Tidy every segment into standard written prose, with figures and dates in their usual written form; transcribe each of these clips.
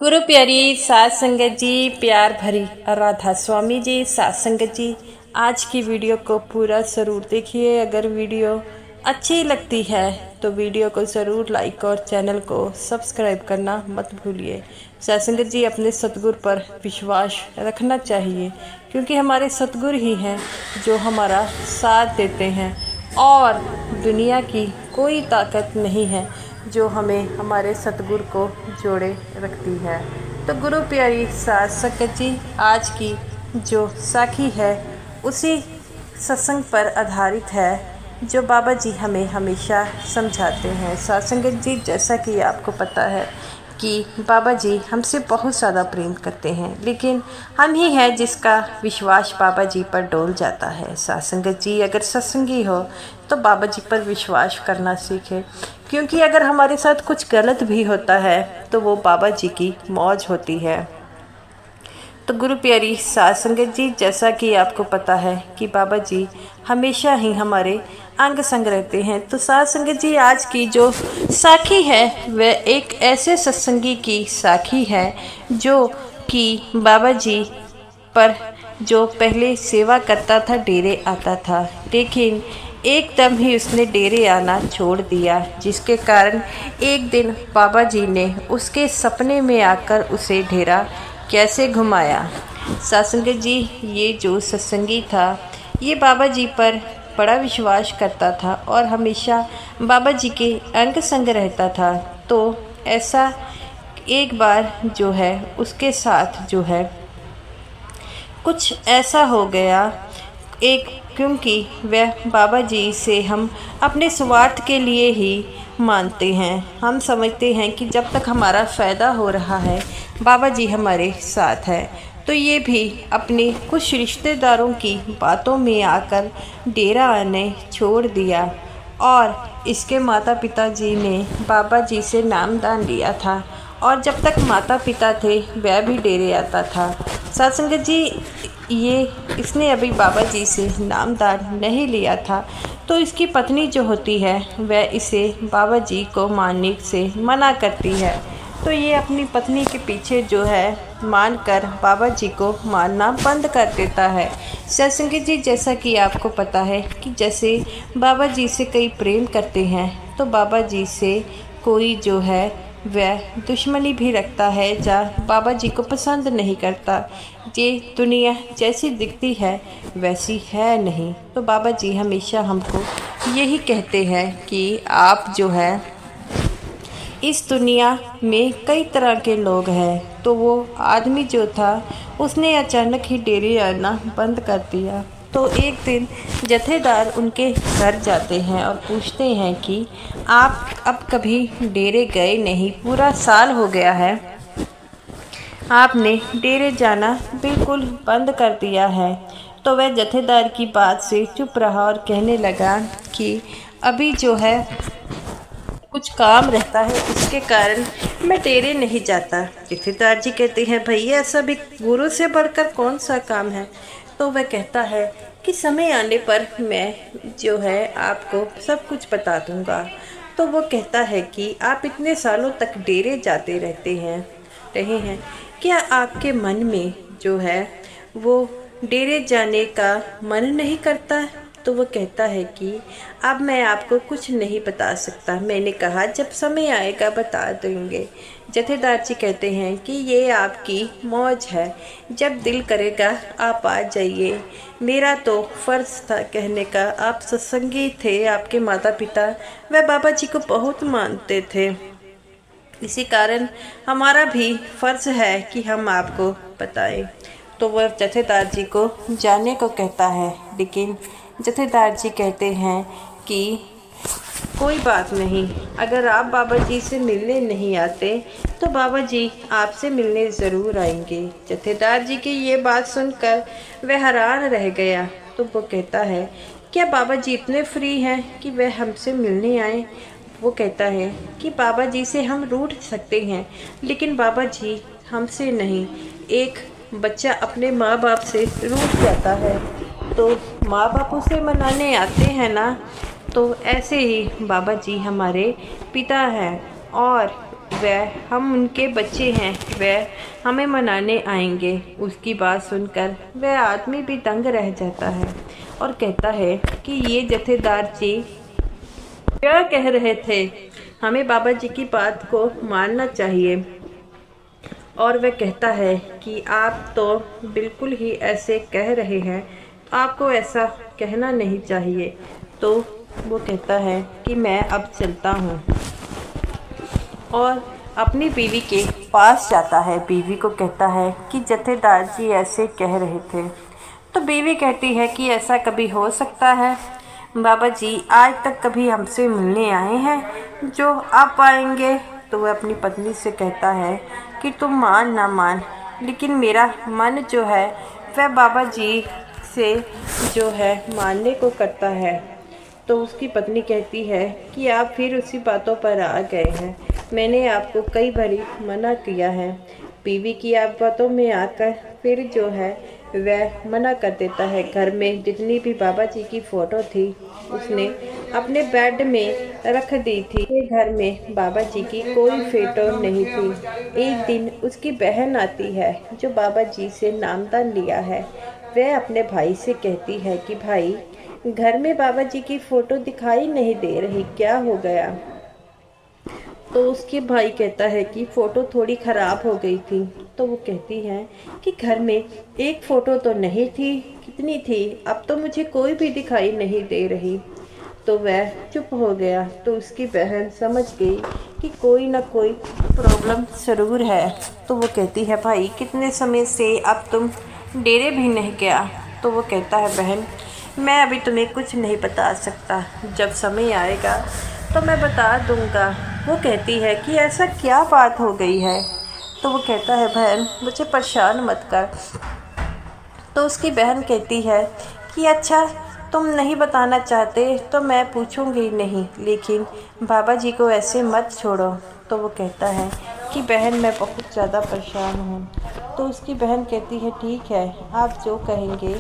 गुरु प्यारी सात संगत जी, प्यार भरी राधा स्वामी जी, सात संगत जी, आज की वीडियो को पूरा ज़रूर देखिए। अगर वीडियो अच्छी लगती है तो वीडियो को ज़रूर लाइक और चैनल को सब्सक्राइब करना मत भूलिए। सात संगत जी, अपने सतगुरु पर विश्वास रखना चाहिए, क्योंकि हमारे सतगुरु ही हैं जो हमारा साथ देते हैं और दुनिया की कोई ताकत नहीं है जो हमें हमारे सतगुरु को जोड़े रखती है। तो गुरु प्यारी सात संगत जी, आज की जो साखी है उसी सत्संग पर आधारित है जो बाबा जी हमें हमेशा समझाते हैं। सात संगत जी, जैसा कि आपको पता है कि बाबा जी हमसे बहुत ज़्यादा प्रेम करते हैं, लेकिन हम ही हैं जिसका विश्वास बाबा जी पर डोल जाता है। सात संगत जी, अगर सत्संगी हो तो बाबा जी पर विश्वास करना सीखे, क्योंकि अगर हमारे साथ कुछ गलत भी होता है तो वो बाबा जी की मौज होती है। तो गुरु प्यारी सात संगत जी, जैसा कि आपको पता है कि बाबा जी हमेशा ही हमारे अंग संग रहते हैं। तो सात संगत जी, आज की जो साखी है वह एक ऐसे सत्संगी की साखी है जो कि बाबा जी पर जो पहले सेवा करता था, डेरे आता था, लेकिन एकदम ही उसने डेरे आना छोड़ दिया, जिसके कारण एक दिन बाबा जी ने उसके सपने में आकर उसे डेरा कैसे घुमाया। सात संगत जी, ये जो सत्संगी था ये बाबा जी पर बड़ा विश्वास करता था और हमेशा बाबा जी के अंग संग रहता था। तो ऐसा एक बार जो है उसके साथ जो है कुछ ऐसा हो गया, क्योंकि वह बाबा जी से हम अपने स्वार्थ के लिए ही मानते हैं। हम समझते हैं कि जब तक हमारा फ़ायदा हो रहा है बाबा जी हमारे साथ है। तो ये भी अपने कुछ रिश्तेदारों की बातों में आकर डेरा आने छोड़ दिया और इसके माता पिता जी ने बाबा जी से नामदान लिया था, और जब तक माता पिता थे वह भी डेरे आता था। सात संगत जी, इसने अभी बाबा जी से नामदान नहीं लिया था, तो इसकी पत्नी जो होती है वह इसे बाबा जी को मानने से मना करती है। तो ये अपनी पत्नी के पीछे जो है मानकर बाबा जी को मानना बंद कर देता है। सात संगत जी, जैसा कि आपको पता है कि जैसे बाबा जी से कई प्रेम करते हैं तो बाबा जी से कोई जो है वह दुश्मनी भी रखता है, जहाँ बाबा जी को पसंद नहीं करता। ये दुनिया जैसी दिखती है वैसी है नहीं। तो बाबा जी हमेशा हमको यही कहते हैं कि आप जो है इस दुनिया में कई तरह के लोग हैं। तो वो आदमी जो था उसने अचानक ही डेरे आना बंद कर दिया। तो एक दिन जथेदार उनके घर जाते हैं और पूछते हैं कि आप अब कभी डेरे गए नहीं, पूरा साल हो गया है, आपने डेरे जाना बिल्कुल बंद कर दिया है। तो वह जथेदार की बात से चुप रहा और कहने लगा कि अभी जो है कुछ काम रहता है, इसके कारण मैं डेरे नहीं जाता। जथेदार जी कहते हैं, भैया ऐसा भी गुरु से बढ़कर कौन सा काम है। तो वह कहता है कि समय आने पर मैं जो है आपको सब कुछ बता दूंगा। तो वो कहता है कि आप इतने सालों तक डेरे जाते रहे हैं, क्या आपके मन में जो है वो डेरे जाने का मन नहीं करता। तो वो कहता है कि अब मैं आपको कुछ नहीं बता सकता, मैंने कहा जब समय आएगा बता देंगे। जथेदार जी कहते हैं कि ये आपकी मौज है, जब दिल करेगा आप आ जाइए, मेरा तो फ़र्ज़ था कहने का। आप सत्संगी थे, आपके माता पिता वह बाबा जी को बहुत मानते थे, इसी कारण हमारा भी फ़र्ज़ है कि हम आपको बताएं। तो वह जथेदार जी को जाने को कहता है, लेकिन जथेदार जी कहते हैं कि कोई बात नहीं, अगर आप बाबा जी से मिलने नहीं आते तो बाबा जी आपसे मिलने ज़रूर आएंगे। जथेदार जी की ये बात सुनकर वह हैरान रह गया। तो वो कहता है, क्या बाबा जी इतने फ्री हैं कि वह हमसे मिलने आए। वो कहता है कि बाबा जी से हम रूठ सकते हैं, लेकिन बाबा जी हमसे नहीं। एक बच्चा अपने माँ बाप से रूठ जाता है तो माँ बाप उसे मनाने आते हैं ना। तो ऐसे ही बाबा जी हमारे पिता हैं और वह हम उनके बच्चे हैं, वह हमें मनाने आएंगे। उसकी बात सुनकर वह आदमी भी दंग रह जाता है और कहता है कि ये जथेदार जी क्या कह रहे थे, हमें बाबा जी की बात को मानना चाहिए। और वह कहता है कि आप तो बिल्कुल ही ऐसे कह रहे हैं, आपको ऐसा कहना नहीं चाहिए। तो वो कहता है कि मैं अब चलता हूँ और अपनी बीवी के पास जाता है। बीवी को कहता है कि जथेदार जी ऐसे कह रहे थे। तो बीवी कहती है कि ऐसा कभी हो सकता है, बाबा जी आज तक कभी हमसे मिलने आए हैं जो आप आएंगे। तो वह अपनी पत्नी से कहता है कि तुम मान ना मान, लेकिन मेरा मन जो है वह बाबा जी से जो है मानने को करता है। तो उसकी पत्नी कहती है कि आप फिर उसी बातों पर आ गए हैं, मैंने आपको कई बारी मना किया है। बीवी की आप बातों में आकर फिर जो है वह मना कर देता है। घर में जितनी भी बाबा जी की फ़ोटो थी उसने अपने बेड में रख दी थी। घर में बाबा जी की कोई फ़ोटो नहीं थी। एक दिन उसकी बहन आती है जो बाबा जी से नामदान लिया है। वह अपने भाई से कहती है कि भाई, घर में बाबा जी की फ़ोटो दिखाई नहीं दे रही, क्या हो गया। तो उसके भाई कहता है कि फ़ोटो थोड़ी ख़राब हो गई थी। तो वो कहती है कि घर में एक फ़ोटो तो नहीं थी, कितनी थी, अब तो मुझे कोई भी दिखाई नहीं दे रही। तो वह चुप हो गया। तो उसकी बहन समझ गई कि कोई ना कोई प्रॉब्लम ज़रूर है। तो वो कहती है भाई, कितने समय से अब तुम डेरे भी नहीं गया। तो वो कहता है बहन, मैं अभी तुम्हें कुछ नहीं बता सकता, जब समय आएगा तो मैं बता दूंगा। वो कहती है कि ऐसा क्या बात हो गई है। तो वो कहता है बहन, मुझे परेशान मत कर। तो उसकी बहन कहती है कि अच्छा, तुम नहीं बताना चाहते तो मैं पूछूंगी नहीं, लेकिन बाबा जी को ऐसे मत छोड़ो। तो वो कहता है कि बहन, मैं बहुत ज़्यादा परेशान हूँ। तो उसकी बहन कहती है ठीक है, आप जो कहेंगे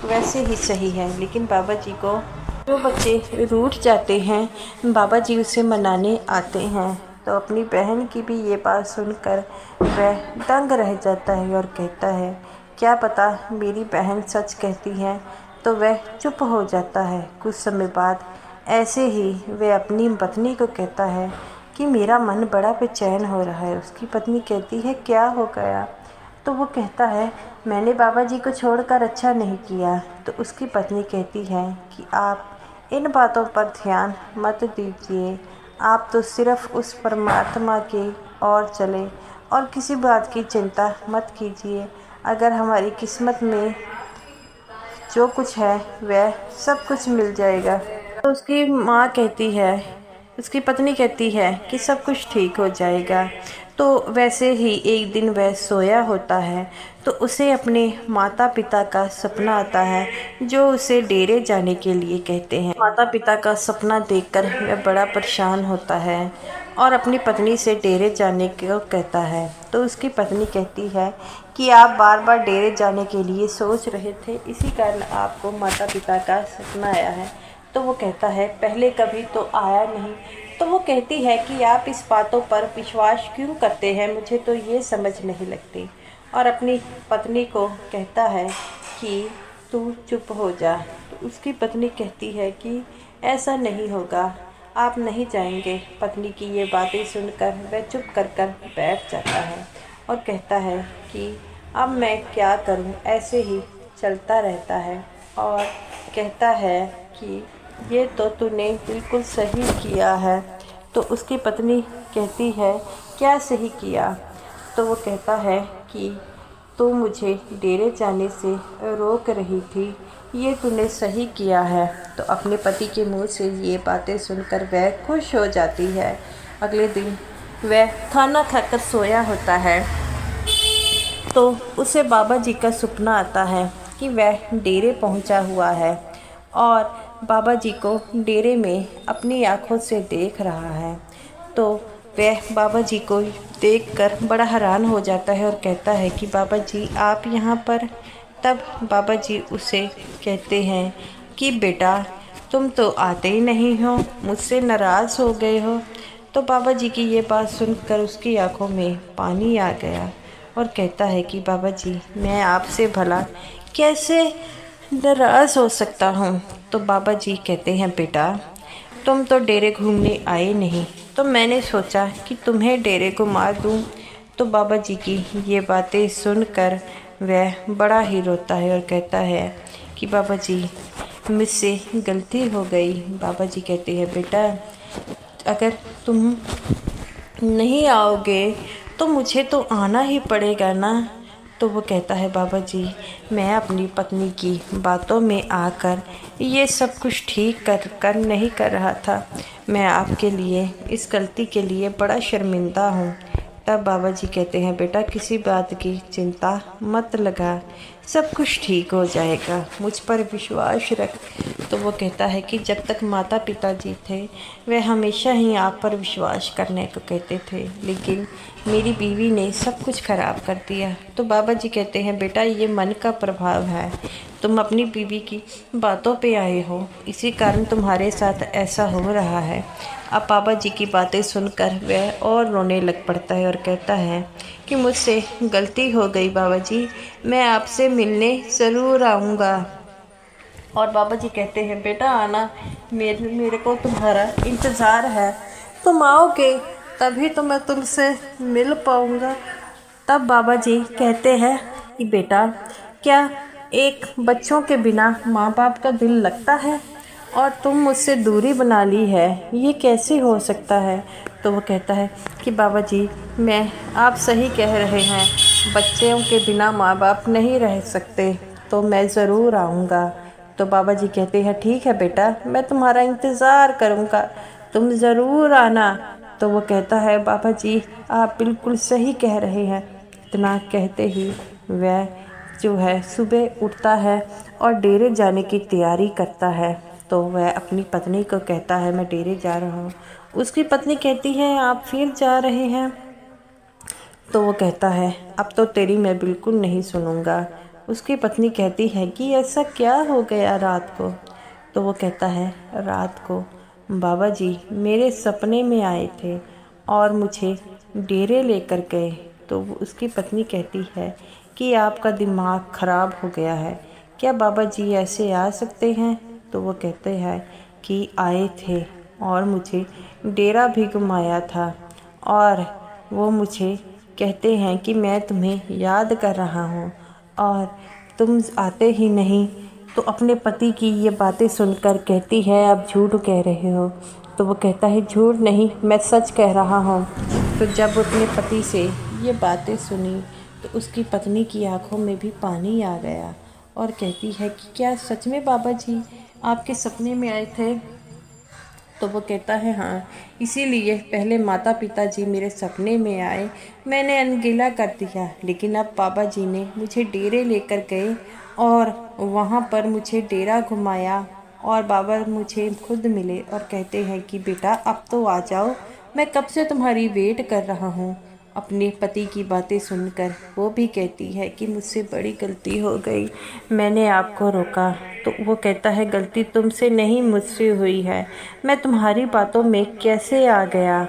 वैसे ही सही है, लेकिन बाबा जी को जो बच्चे रूठ जाते हैं बाबा जी उसे मनाने आते हैं। तो अपनी बहन की भी ये बात सुनकर वह दंग रह जाता है और कहता है क्या पता मेरी बहन सच कहती है। तो वह चुप हो जाता है। कुछ समय बाद ऐसे ही वह अपनी पत्नी को कहता है कि मेरा मन बड़ा बेचैन हो रहा है। उसकी पत्नी कहती है क्या हो गया। तो वो कहता है मैंने बाबा जी को छोड़कर अच्छा नहीं किया। तो उसकी पत्नी कहती है कि आप इन बातों पर ध्यान मत दीजिए, आप तो सिर्फ उस परमात्मा की ओर चले और किसी बात की चिंता मत कीजिए। अगर हमारी किस्मत में जो कुछ है वह सब कुछ मिल जाएगा। तो उसकी माँ कहती है, उसकी पत्नी कहती है कि सब कुछ ठीक हो जाएगा। तो वैसे ही एक दिन वह सोया होता है तो उसे अपने माता पिता का सपना आता है जो उसे डेरे जाने के लिए कहते हैं। माता पिता का सपना देखकर वह बड़ा परेशान होता है और अपनी पत्नी से डेरे जाने को कहता है। तो उसकी पत्नी कहती है कि आप बार बार डेरे जाने के लिए सोच रहे थे, इसी कारण आपको माता पिता का सपना आया है। तो वो कहता है पहले कभी तो आया नहीं। तो वो कहती है कि आप इस बातों पर विश्वास क्यों करते हैं, मुझे तो ये समझ नहीं लगती। और अपनी पत्नी को कहता है कि तू चुप हो जा। तो उसकी पत्नी कहती है कि ऐसा नहीं होगा, आप नहीं जाएंगे। पत्नी की ये बातें सुनकर वह चुप कर बैठ जाता है और कहता है कि अब मैं क्या करूं, ऐसे ही चलता रहता है। और कहता है कि ये तो तूने बिल्कुल सही किया है। तो उसकी पत्नी कहती है क्या सही किया। तो वो कहता है कि तू मुझे डेरे जाने से रोक रही थी, ये तूने सही किया है। तो अपने पति के मुंह से ये बातें सुनकर वह खुश हो जाती है। अगले दिन वह खाना खाकर सोया होता है तो उसे बाबा जी का सपना आता है कि वह डेरे पहुंचा हुआ है और बाबा जी को डेरे में अपनी आँखों से देख रहा है। तो वह बाबा जी को देखकर बड़ा हैरान हो जाता है और कहता है कि बाबा जी आप यहाँ पर। तब बाबा जी उसे कहते हैं कि बेटा तुम तो आते ही नहीं हो, मुझसे नाराज़ हो गए हो। तो बाबा जी की ये बात सुनकर उसकी आंखों में पानी आ गया और कहता है कि बाबा जी मैं आपसे भला कैसे नाराज़ हो सकता हूँ। तो बाबा जी कहते हैं बेटा तुम तो डेरे घूमने आए नहीं, तो मैंने सोचा कि तुम्हें डेरे घुमा दूँ। तो बाबा जी की ये बातें सुनकर वह बड़ा ही रोता है और कहता है कि बाबा जी मुझसे गलती हो गई। बाबा जी कहते हैं बेटा अगर तुम नहीं आओगे तो मुझे तो आना ही पड़ेगा ना। तो वो कहता है बाबा जी मैं अपनी पत्नी की बातों में आकर ये सब कुछ ठीक कर नहीं कर रहा था। मैं आपके लिए इस गलती के लिए बड़ा शर्मिंदा हूँ। तब बाबा जी कहते हैं बेटा किसी बात की चिंता मत लगा, सब कुछ ठीक हो जाएगा, मुझ पर विश्वास रख। तो वो कहता है कि जब तक माता पिता जी थे वह हमेशा ही आप पर विश्वास करने को कहते थे, लेकिन मेरी बीवी ने सब कुछ खराब कर दिया। तो बाबा जी कहते हैं बेटा ये मन का प्रभाव है, तुम अपनी बीवी की बातों पे आए हो, इसी कारण तुम्हारे साथ ऐसा हो रहा है। अब बाबा जी की बातें सुनकर वह और रोने लग पड़ता है और कहता है कि मुझसे गलती हो गई बाबा जी, मैं आपसे मिलने ज़रूर आऊँगा। और बाबा जी कहते हैं बेटा आना, मेरे को तुम्हारा इंतज़ार है, तुम आओगे तभी तो मैं तुमसे मिल पाऊँगा। तब बाबा जी कहते हैं कि बेटा क्या एक बच्चों के बिना माँ बाप का दिल लगता है, और तुम मुझसे दूरी बना ली है, ये कैसे हो सकता है। तो वो कहता है कि बाबा जी मैं आप सही कह रहे हैं, बच्चों के बिना माँ बाप नहीं रह सकते, तो मैं ज़रूर आऊँगा। तो बाबा जी कहते हैं ठीक है बेटा मैं तुम्हारा इंतज़ार करूँगा, तुम ज़रूर आना। तो वो कहता है बाबा जी आप बिल्कुल सही कह रहे हैं। इतना कहते ही वह जो है सुबह उठता है और डेरे जाने की तैयारी करता है। तो वह अपनी पत्नी को कहता है मैं डेरे जा रहा हूँ। उसकी पत्नी कहती है आप फिर जा रहे हैं। तो वो कहता है अब तो तेरी मैं बिल्कुल नहीं सुनूंगा। उसकी पत्नी कहती है कि ऐसा क्या हो गया रात को। तो वो कहता है रात को बाबा जी मेरे सपने में आए थे और मुझे डेरे लेकर गए। तो उसकी पत्नी कहती है कि आपका दिमाग ख़राब हो गया है, क्या बाबा जी ऐसे आ सकते हैं। तो वो कहते हैं कि आए थे और मुझे डेरा भी घुमाया था, और वो मुझे कहते हैं कि मैं तुम्हें याद कर रहा हूँ और तुम आते ही नहीं। तो अपने पति की ये बातें सुनकर कहती है आप झूठ कह रहे हो। तो वो कहता है झूठ नहीं मैं सच कह रहा हूँ। तो जब अपने पति से ये बातें सुनी तो उसकी पत्नी की आंखों में भी पानी आ गया और कहती है कि क्या सच में बाबा जी आपके सपने में आए थे। तो वो कहता है हाँ, इसीलिए पहले माता पिता जी मेरे सपने में आए, मैंने अनगिला कर दिया, लेकिन अब बाबा जी ने मुझे डेरे लेकर गए और वहाँ पर मुझे डेरा घुमाया और बाबा मुझे खुद मिले और कहते हैं कि बेटा अब तो आ जाओ, मैं कब से तुम्हारी वेट कर रहा हूँ। अपने पति की बातें सुनकर वो भी कहती है कि मुझसे बड़ी गलती हो गई, मैंने आपको रोका। तो वो कहता है गलती तुमसे नहीं मुझसे हुई है, मैं तुम्हारी बातों में कैसे आ गया।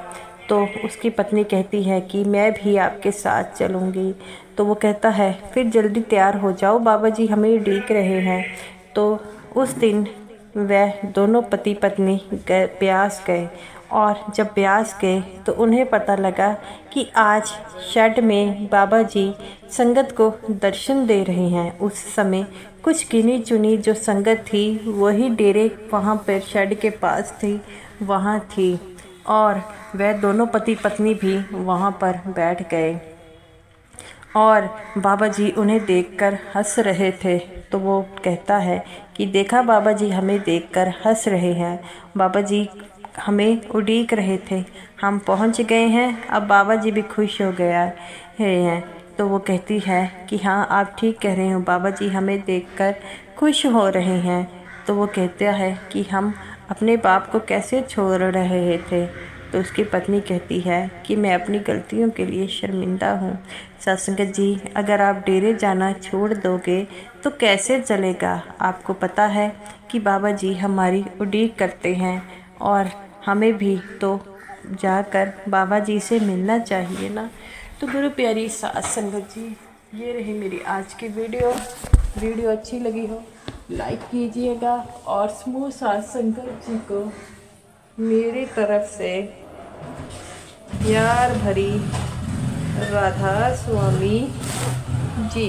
तो उसकी पत्नी कहती है कि मैं भी आपके साथ चलूँगी। तो वो कहता है फिर जल्दी तैयार हो जाओ, बाबा जी हमें उड़ीक रहे हैं। तो उस दिन वह दोनों पति पत्नी ब्यास गए, और जब ब्यास गए तो उन्हें पता लगा कि आज शेड में बाबा जी संगत को दर्शन दे रहे हैं। उस समय कुछ गिनी चुनी जो संगत थी वही डेरे वहाँ पर शेड के पास थी, वहाँ थी, और वह दोनों पति पत्नी भी वहाँ पर बैठ गए और बाबा जी उन्हें देखकर हंस रहे थे। तो वो कहता है कि देखा बाबा जी हमें देखकर हंस रहे हैं, बाबा जी हमें उड़ीक रहे थे, हम पहुंच गए हैं, अब बाबा जी भी खुश हो गया हैं। तो वो कहती है कि हाँ आप ठीक कह रहे हो, बाबा जी हमें देखकर खुश हो रहे हैं। तो वो कहता है कि हम अपने बाप को कैसे छोड़ रहे थे। तो उसकी पत्नी कहती है कि मैं अपनी गलतियों के लिए शर्मिंदा हूँ। सत्संगत जी अगर आप डेरे जाना छोड़ दोगे तो कैसे चलेगा। आपको पता है कि बाबा जी हमारी उड़ीक करते हैं और हमें भी तो जाकर बाबा जी से मिलना चाहिए ना। तो गुरु प्यारी साध संगत जी, ये रही मेरी आज की वीडियो अच्छी लगी हो लाइक कीजिएगा और समूह साध संगत जी को मेरी तरफ से प्यार भरी राधा स्वामी जी।